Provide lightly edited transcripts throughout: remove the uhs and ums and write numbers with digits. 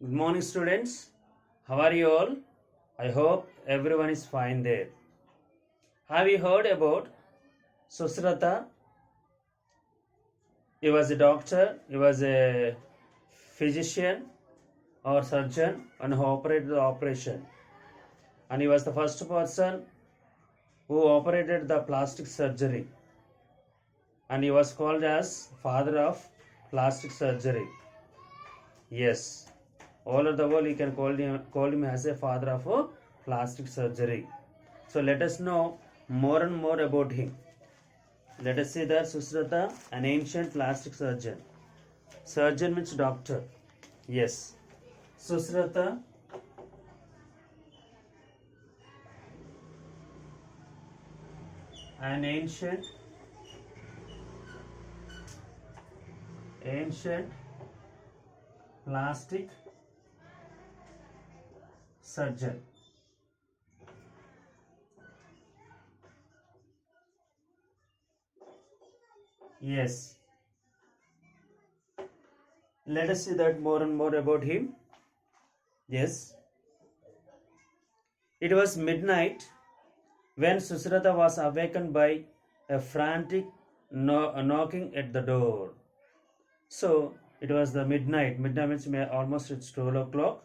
Good morning, students. How are you all? I hope everyone is fine there. Have you heard about Susruta? He was a doctor, he was a physician or surgeon and who operated the operation. And he was the first person who operated the plastic surgery. And he was called as father of plastic surgery. Yes, all over the world you can call him as a father of plastic surgery. So let us know more and more about him. Let us see that Susruta, an ancient plastic surgeon. Surgeon means doctor. Yes. Susruta, an ancient plastic surgeon. Yes. Let us see that more and more about him. Yes. It was midnight when Susruta was awakened by a frantic knocking at the door. So it was the midnight. Midnight means almost it's 12 o'clock.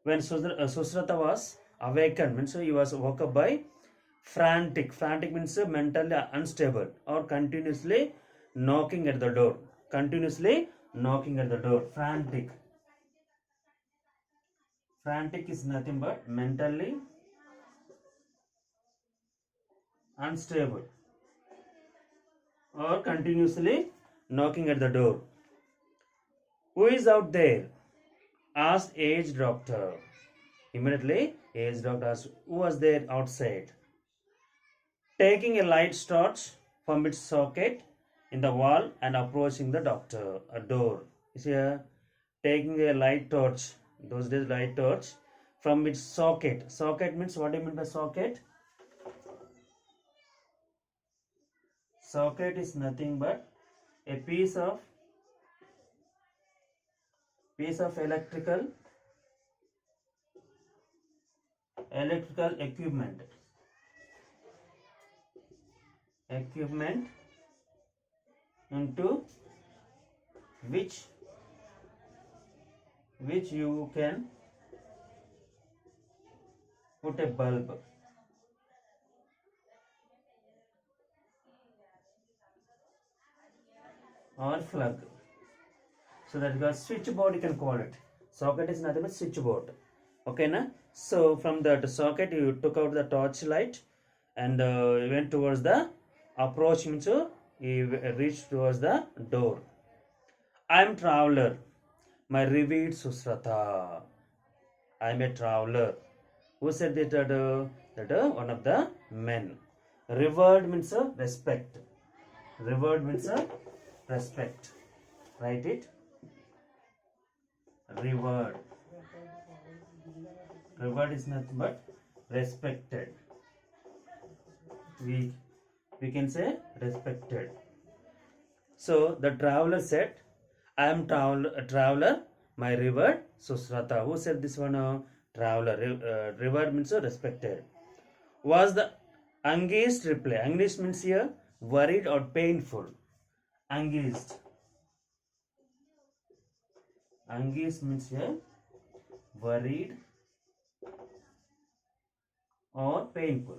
When Susruta was awakened, means he was woke up by frantic. Frantic means mentally unstable or continuously knocking at the door. Continuously knocking at the door. Frantic. Frantic is nothing but mentally unstable or continuously knocking at the door. Who is out there? Asked aged doctor. Immediately, aged doctor asked who was there outside. Taking a light torch from its socket in the wall and approaching the doctor, a door. You see here, taking a light torch, those days light torch, from its socket. Socket means what do you mean by socket? Socket is nothing but a piece of electrical equipment into which you can put a bulb or plug. So that is called switchboard, you can call it. Socket is nothing but switchboard. Okay, na? So from that socket you took out the torch light and went towards the approach, means he reached towards the door. I am traveler, my revered Susruta. I am a traveler. Who said that one of the men. Revered means respect. Revered means respect. Write it. Revered. Revered is nothing but respected. We can say respected. So the traveler said, I am traveler, my revered Susruta. Who said this one? Traveler. Revered means respected. Was the angest reply. Angest means here worried or painful. Angest. Angest means here worried or painful.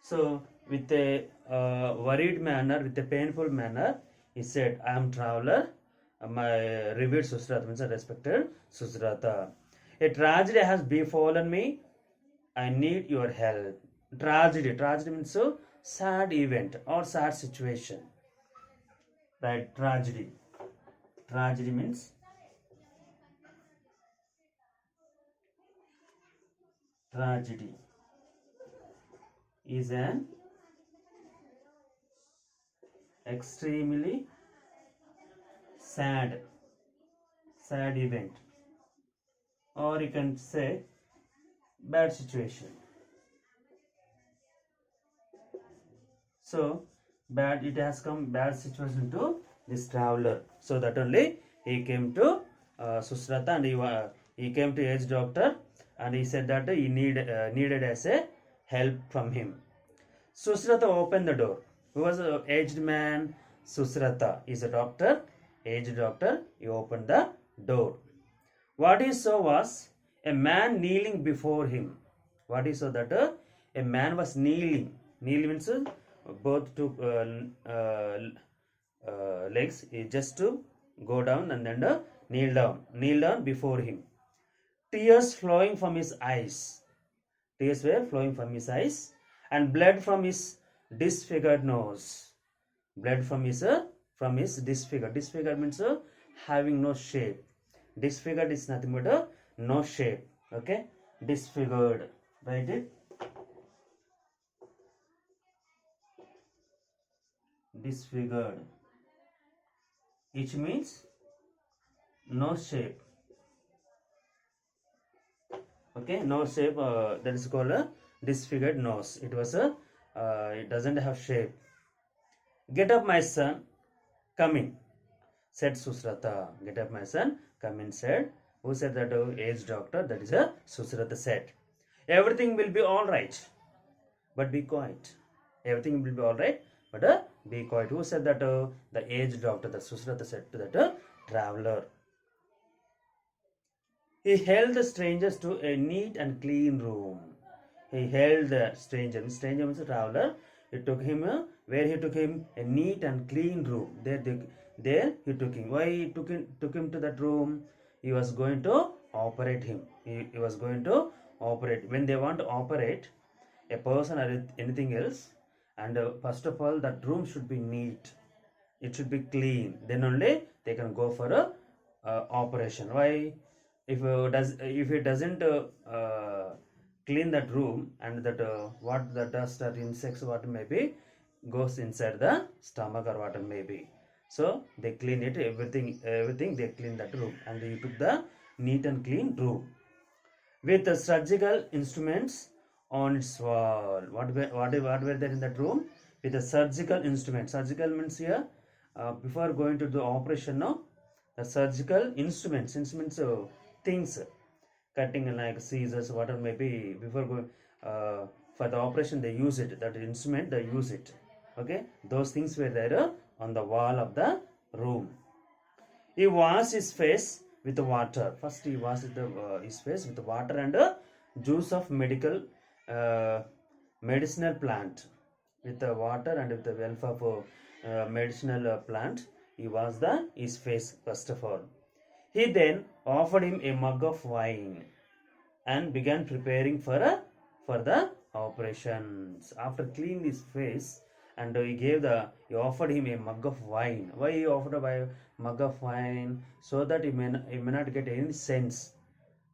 So with a worried manner, with a painful manner, he said, I am traveler, my revered Susruta, means a respected Susruta. A tragedy has befallen me, I need your help. Tragedy means so sad event or sad situation. Right, tragedy. Tragedy means tragedy is an extremely sad event, or you can say bad situation. So it has come bad situation to this traveler. So that only he came to Susruta, and he came to aged doctor, and he said that he needed as a help from him. Susruta opened the door. Who was an aged man? Susruta is a doctor, aged doctor. He opened the door. What he saw was a man kneeling before him. What he saw that a man was kneeling. Kneel means both two legs. He just to go down and then kneel down before him. Tears flowing from his eyes. Tears were flowing from his eyes, and blood from his disfigured nose. Blood from his disfigured. Disfigured means having no shape. Disfigured is nothing but no shape. Okay, disfigured. Write it. Disfigured, which means no shape. Okay, no shape. That is called a disfigured nose. It doesn't have shape. Get up, my son. Come in, said Susruta. Get up, my son. Come in, said. Who said that? Aged doctor. That is a Susruta said. Everything will be all right, but be quiet. Everything will be all right, but be quiet. Who said that? The aged doctor. The Susruta said to that traveler. He held the strangers to a neat and clean room. He held the stranger. Stranger means a traveler. He took him where he took him a neat and clean room. There he took him. Why he took him to that room? He was going to operate him. He was going to operate. When they want to operate a person or anything else, and first of all, that room should be neat. It should be clean. Then only they can go for a operation. Why? If it doesn't clean that room, and that what the dust or insects what may be goes inside the stomach or what may be, so they clean it, everything they clean that room, and they took the neat and clean room with the surgical instruments on its wall. What were there in that room? With the surgical instruments. Surgical means here before going to the operation, no, the surgical instruments things, cutting like scissors, whatever may be, before going for the operation they use it, that instrument they use it. Okay, those things were there on the wall of the room. He washed his face with water. First he washed his face with water and juice of medicinal plant. With the water and with the help of medicinal plant, he washed his face first of all. He then offered him a mug of wine and began preparing for the operations. After cleaning his face, and he offered him a mug of wine. Why he offered a mug of wine? So that he may not get any sense,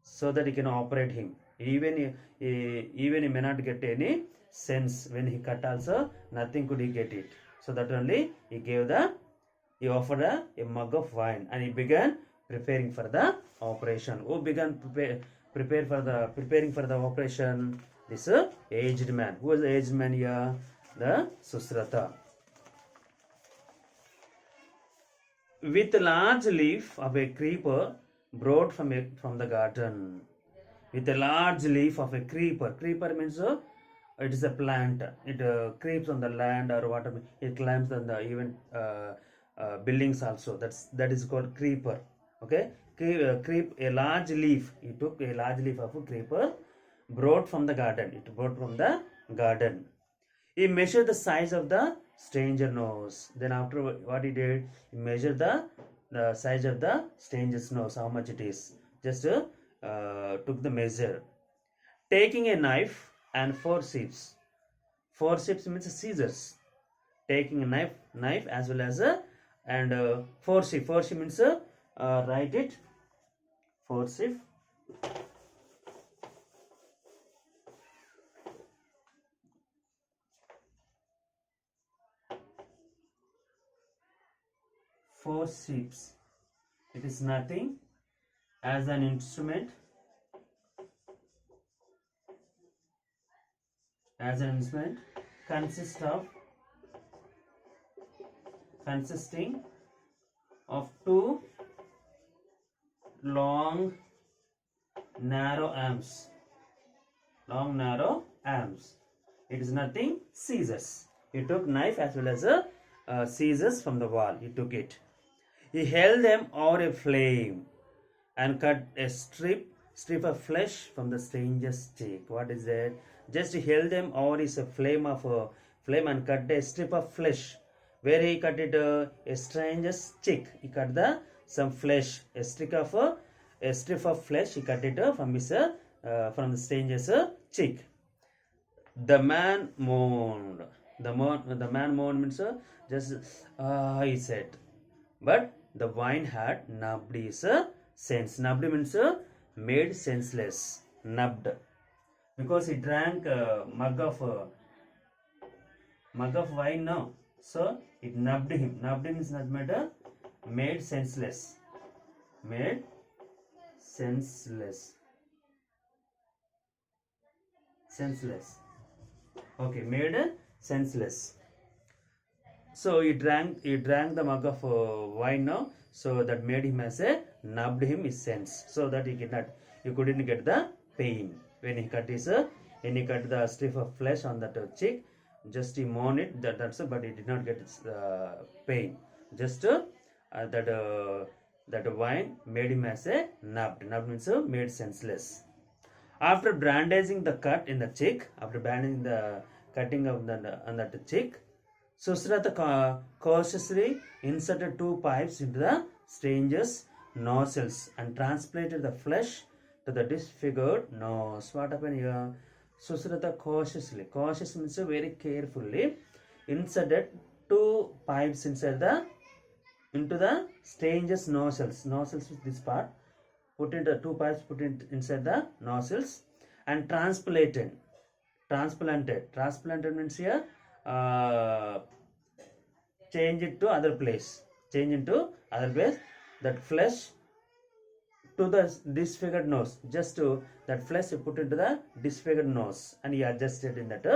so that he can operate him. Even he may not get any sense when he cut also, nothing could he get it. So that only he offered a mug of wine, and he began preparing for the operation. Who began preparing for the operation? This aged man. Who was the aged man here? The Susruta. With a large leaf of a creeper brought from the garden. With a large leaf of a creeper. Creeper means it is a plant. It creeps on the land or whatever. It climbs on the even buildings also. That is called creeper. Okay, creep a large leaf. He took a large leaf of a creeper, brought from the garden. It brought from the garden. He measured the size of the stranger nose. Then after what he did, he measured the size of the stranger's nose, how much it is. Just took the measure. Taking a knife and forceps. Forceps means scissors. Taking a knife as well as forceps. Forceps means write it. Forceps. Forceps. It is nothing as an instrument. As an instrument consisting of two long narrow arms. Long narrow arms. It is nothing scissors. He took knife as well as a scissors from the wall. He took it. He held them over a flame and cut a strip of flesh from the stranger's cheek. What is that? Just he held them over his flame and cut a strip of flesh. Where he cut it? A stranger's cheek. He cut some flesh, a strip of flesh. He cut it from the stranger's cheek. The man moaned. The man moaned means just he said. But the wine had numbed his sense. Numbed means made senseless. Numbed. Because he drank a mug of wine now. So it numbed him. Numbed means not made senseless. Made senseless. Senseless. Okay, made senseless. So he drank the mug of wine now. So that made him as a numbed him his sense. So that he couldn't get the pain when he cut the strip of flesh on that cheek. Just he moaned it. That's but he did not get pain. Just that wine made him as a numbed. Numbed means made senseless. After bandaging the cut in the cheek, after bandaging the cutting of on that cheek, Susruta cautiously inserted 2 pipes into the stranger's nostrils and transplanted the flesh to the disfigured nose. What happened here? Susruta cautiously means very carefully, inserted 2 pipes into the stranger's nostrils. Nostrils is this part. Put into 2 pipes, inside the nostrils and transplanted. Transplanted means here change it to other place. Change into other place. That flesh to the disfigured nose. Just to that flesh you put into the disfigured nose and he adjusted in that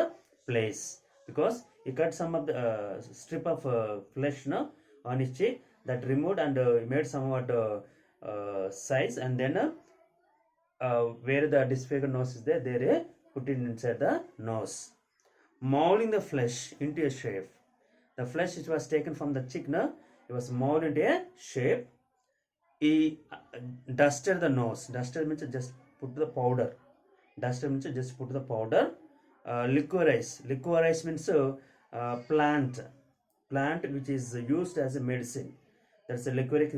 place. Because he cut some of the strip of flesh on his cheek, that removed and made somewhat size, and then where the disfigured nose is there put it inside the nose, molding the flesh into a shape. The flesh which was taken from the cheek, it was molded into a shape. He dusted the nose. Dusted means just put the powder. Dusted means just put the powder. Liquorize means plant which is used as a medicine. That's a liquoric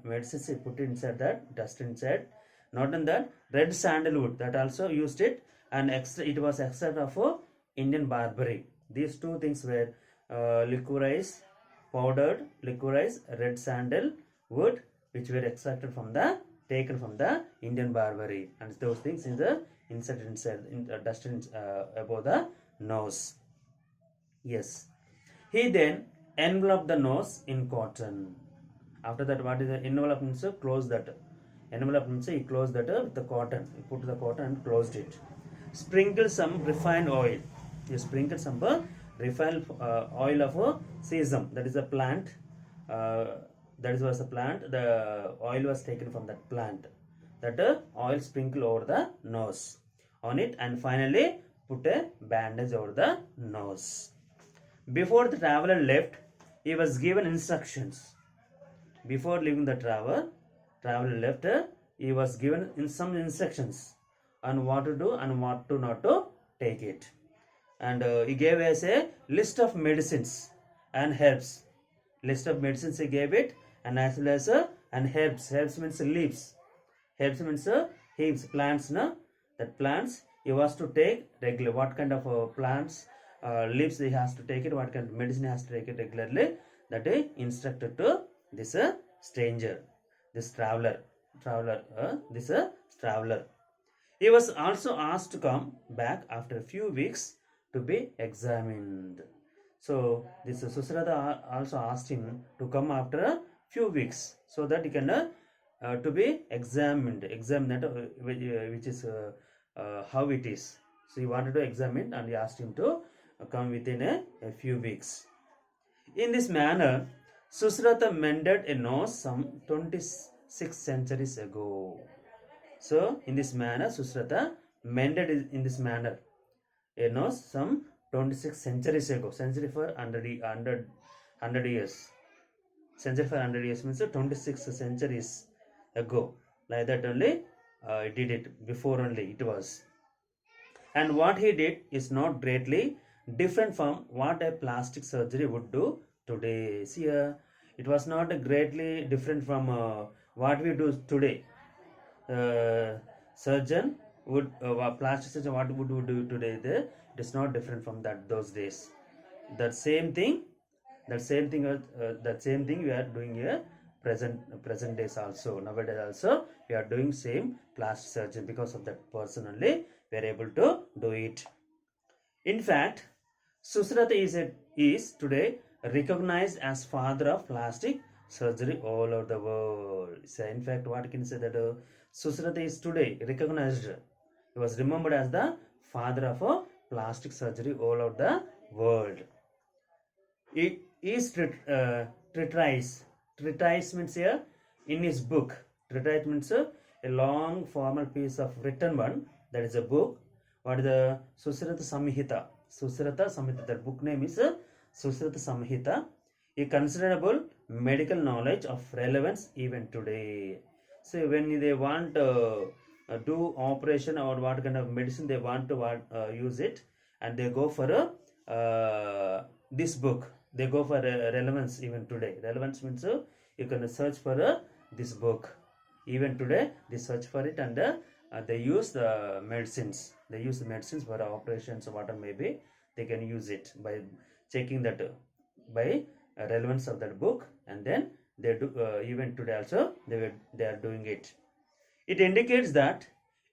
medicine. Put it inside that, dust inside. Not in that, red sandalwood, that also used it, and it was extract of Indian barberry. These 2 things were liquorice, powdered liquorice, red sandalwood, which were extracted taken from the Indian barberry, and those things inserted inside, dusted above the nose. Yes. He then enveloped the nose in cotton. After that, what is the envelope means? Close that. Envelope means he closed that with the cotton. He put the cotton and closed it. Sprinkle some refined oil. You sprinkle some refined oil of sesame. That is a plant. That was a plant. The oil was taken from that plant. That oil sprinkle over the nose on it, and finally put a bandage over the nose. Before the traveler left, he was given instructions. Before leaving the traveler left, he was given some instructions on what to do and what to not to take it. And he gave us a list of medicines and herbs. List of medicines he gave it, and as well as and herbs. Herbs means leaves. Herbs means heaps, plants. That plants he was to take regularly. What kind of plants, leaves he has to take it, what kind of medicine he has to take it regularly. That he instructed to this stranger, this traveler. He was also asked to come back after a few weeks to be examined. So this Susruta also asked him to come after a few weeks, so that he can to be examined which is how it is. So he wanted to examine, and he asked him to come within a few weeks. In this manner, Susruta mended a nose some 6 centuries ago. So in this manner, Susruta mended in this manner. Some 26 centuries ago. Century for 100 years. Century for 100 years means 26 centuries ago. Like that only he did it. Before only it was. And what he did is not greatly different from what a plastic surgery would do today. See, it was not greatly different from what we do today. Surgeon would plastic surgeon what would do today. It is not different from those days. That same thing, that same thing we are doing here. Present days also, nowadays also we are doing same plastic surgery. Because of that person only we are able to do it. In fact, Susruta is today recognized as father of plastic surgery all over the world. So in fact, what can say that Susruta is today recognized. He was remembered as the father of plastic surgery all over the world. It is treatise. Treatise means here in his book. Treatise means a long formal piece of written one. That is a book. What is the Susruta Samhita? Susruta Samhita. That book name is Susruta Samhita. A considerable medical knowledge of relevance even today. So when they want to do operation or what kind of medicine they want to use it, and they go for this book. They go for relevance even today. Relevance means you can search for this book. Even today they search for it, and they use the medicines. They use the medicines for operations or whatever maybe. They can use it by checking that by relevance of that book, and then they do even today also they are doing it. It indicates that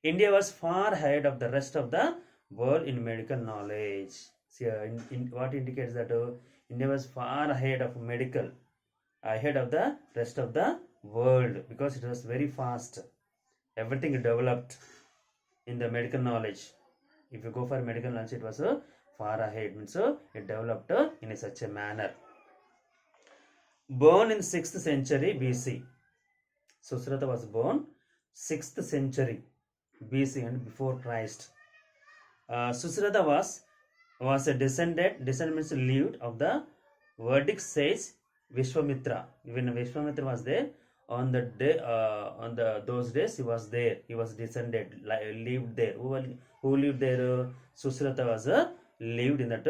India was far ahead of the rest of the world in medical knowledge. See, what indicates that India was far ahead of medical, ahead of the rest of the world, because it was very fast. Everything developed in the medical knowledge. If you go for medical knowledge, it was far ahead. Means it developed in such a manner. Born in 6th century BC. Susruta was born 6th century BC and before Christ. Susruta was a descendant means lived of the Vedic sage Vishwamitra. When Vishwamitra was there, on the day those days he was there. He was descended, lived there. Who lived there? Susruta was lived in that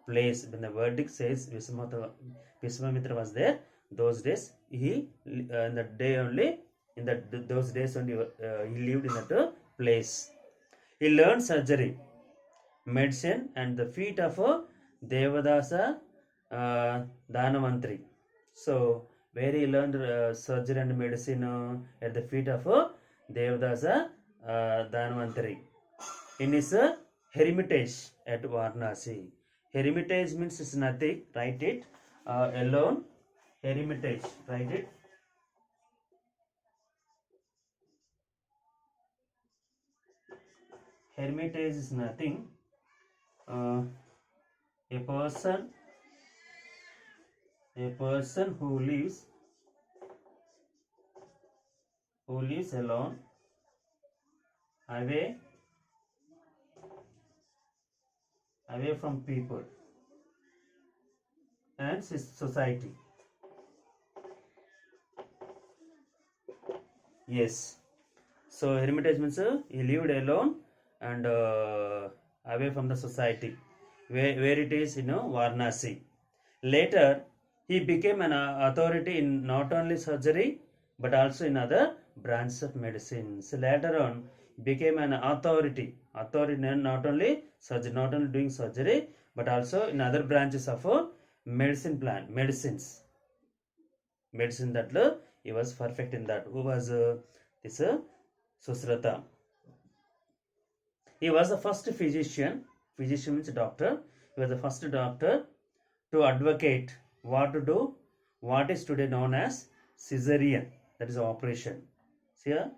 place. When the Vedic sage Vishwamitra was there, those days he in that day only. In those days only he lived in that place. He learned surgery, medicine, and the feet of Devadasa Dhanavantri. So where he learned surgery and medicine at the feet of Devadasa Dhanavantri. In his hermitage at Varanasi. Hermitage means it's nothing. Write it alone. Hermitage. Write it. Hermitage is nothing. A person who lives alone, away from people and society. Yes. So hermitage means he lived alone and away from the society. Where it is, Varanasi. Later, he became an authority in not only surgery but also in other branches of medicine. So later on, he became an authority not only surgery, not only doing surgery, but also in other branches of medicine that he was perfect in that. Who was this Susruta? He was the first physician means doctor. He was the first doctor to advocate what to do, what is today known as cesarean, that is operation. See here,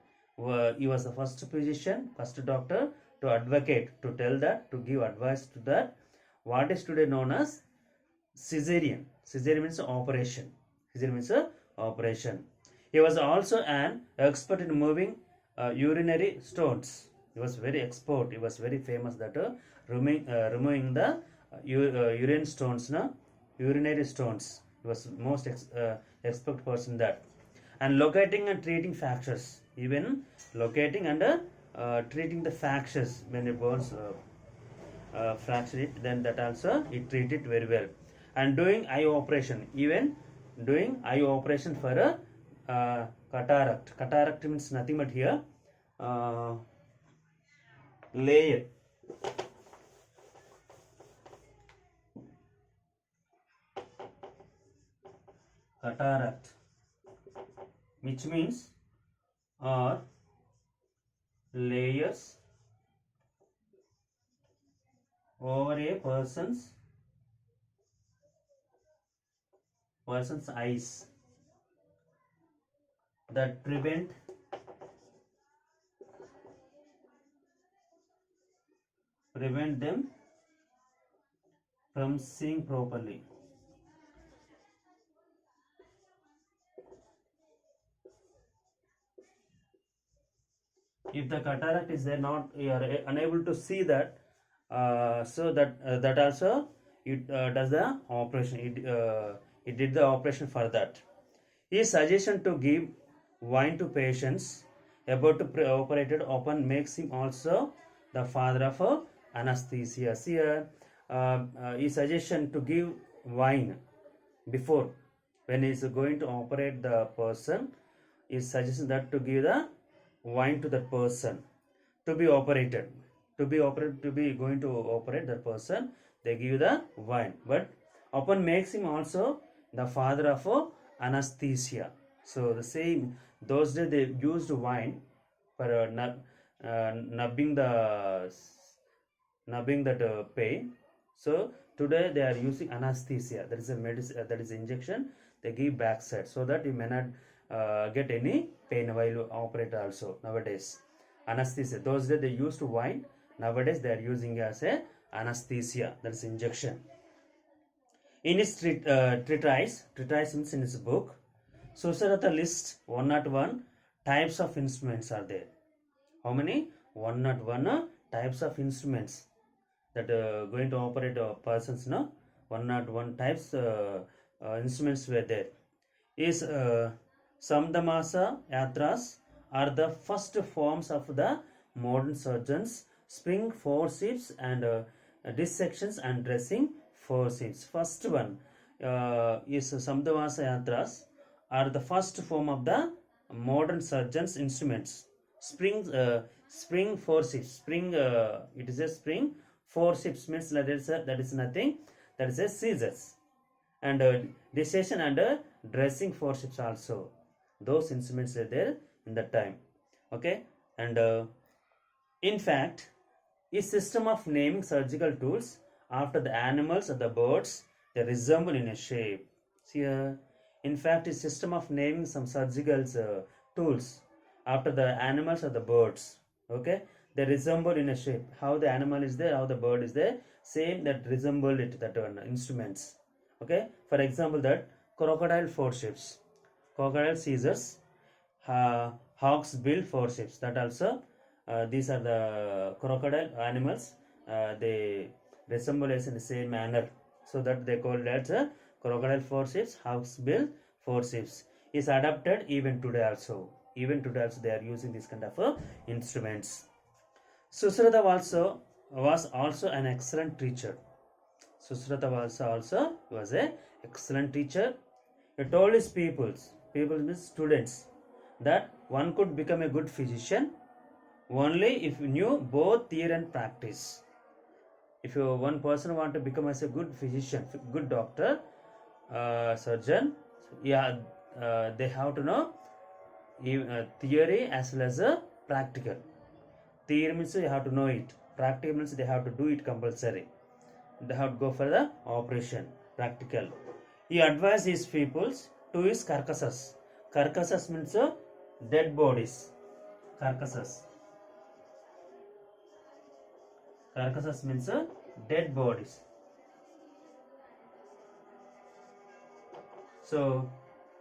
he was the first physician, first doctor to advocate, to tell that, to give advice to that, what is today known as cesarean. Cesarean means operation. Cesarean means operation. He was also an expert in moving urinary stones. He was very expert. He was very famous that removing the urine stones, no? Urinary stones. He was most expert person that. And locating and treating fractures. Even locating and treating the fractures when it was fracture it, then that also it treat it very well. And doing eye operation, even doing eye operation for a cataract. Cataract means nothing but here layer. Cataract, which means are layers over a person's eyes that prevent them from seeing properly. If the cataract is there, not you are unable to see that, so that also it does the operation. It did the operation for that. His suggestion to give wine to patients about to be operated often makes him also the father of anesthesia. Here, his suggestion to give wine before when he is going to operate the person, is suggesting that to give the wine to that person to be operated. To be going to operate that person, they give the wine. But often makes him also the father of anesthesia. So the same, those days they used wine for nubbing that pain. So today they are using anesthesia. That is a medicine, that is injection they give backside, so that you may not get any pain while you operate also nowadays. Anesthesia. Those days they used wine. Nowadays they are using as a anesthesia. That is injection. In his treatise means in his book, Susruta lists 101 types of instruments are there. How many? 101 types of instruments that going to operate a person's, no? 101 types instruments were there. Is Samdamasa Yatras are the first forms of the modern surgeons, spring forceps and dissections and dressing forceps. First one is Samdamasa Yatras are the first form of the modern surgeons instruments. Spring forceps. Spring it is a spring. Forceps means that is nothing. That is a scissors. And dissection and dressing forceps also. Those instruments are there in that time. Okay. And in fact, a system of naming surgical tools after the animals or the birds, they resemble in a shape. See here. In fact, a system of naming some surgical tools after the animals or the birds. Okay, they resemble in a shape. How the animal is there, how the bird is there, same that resemble it, that instruments. Okay, for example, that crocodile forceps, crocodile scissors, hawk's bill forceps. That also, these are the crocodile animals. They resemble us in the same manner, so that they call that crocodile forceps, hawk's bill forceps. Is adapted even today also. Even today also they are using this kind of instruments. Susruta was also an excellent teacher. Susruta was an excellent teacher. He told his people means students, that one could become a good physician only if you knew both theory and practice. If one person want to become as a good physician, good doctor, surgeon, yeah, they have to know theory as well as practical. Theory means you have to know it. Practical means they have to do it compulsory. They have to go for the operation. Practical. He advised his pupils to use carcasses. Carcasses means dead bodies. Carcasses. Carcasses means dead bodies. So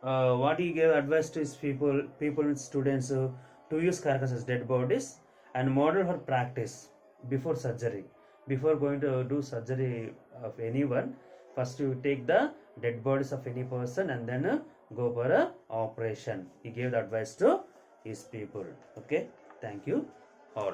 what he gave advice to his people students to use carcasses, dead bodies, and model for practice before surgery. Before going to do surgery of anyone, first you take the dead bodies of any person and then go for a operation. He gave the advice to his people. Okay, thank you all.